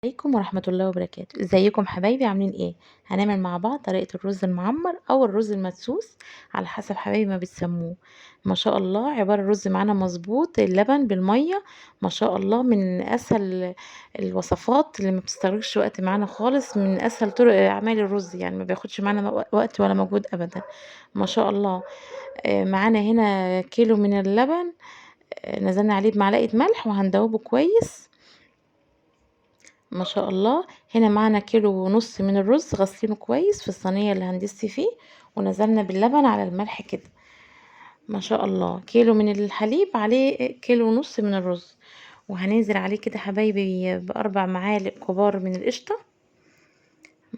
عليكم ورحمة الله وبركاته. ازيكم حبايبي عاملين ايه؟ هنعمل مع بعض طريقة الرز المعمر او الرز المدسوس على حسب حبايبي ما بتسموه. ما شاء الله عبارة الرز معانا مظبوط، اللبن بالمية. ما شاء الله من اسهل الوصفات اللي ما بتستغرقش وقت معانا خالص، من اسهل طرق اعمال الرز، يعني ما بياخدش معانا وقت ولا مجهود ابدا. ما شاء الله. معانا هنا كيلو من اللبن. نزلنا عليه بمعلقة ملح وهندوبه كويس. ما شاء الله. هنا معانا كيلو ونص من الرز غسلينه كويس في الصينية اللي هندس فيه، ونزلنا باللبن على الملح كده. ما شاء الله. كيلو من الحليب عليه كيلو ونص من الرز، وهننزل عليه كده حبايبي بأربع معالق كبار من القشطة.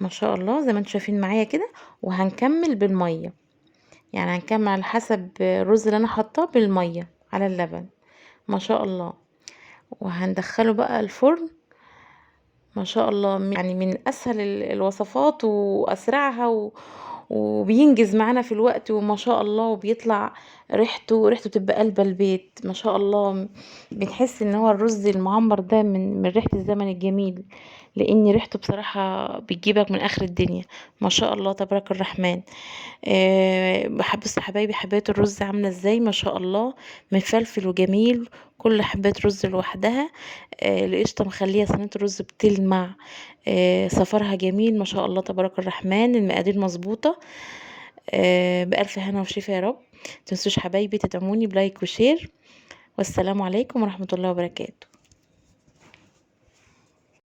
ما شاء الله زي ما انتم شايفين معايا كده. وهنكمل بالمية، يعني هنكمل على حسب الرز اللي انا حاطاه بالمية على اللبن. ما شاء الله. وهندخله بقى الفرن. ما شاء الله، يعني من اسهل الوصفات واسرعها وبينجز معانا في الوقت، وما شاء الله. وبيطلع ريحته تبقى قلب البيت. ما شاء الله. بنحس ان هو الرز المعمر ده من ريحة الزمن الجميل، لان ريحته بصراحة بتجيبك من اخر الدنيا. ما شاء الله تبارك الرحمن. بحب بص يا حبايبي حباية الرز عاملة ازاي، ما شاء الله. مفلفل وجميل. كل حباية رز لوحدها. القشطة مخلية صينية الرز بتلمع. صفارها جميل ما شاء الله تبارك الرحمن. المقادير مظبوطة. بألف هنا وشفا يا رب. متنسوش حبايبي تدعموني بلايك وشير. والسلام عليكم ورحمة الله وبركاته.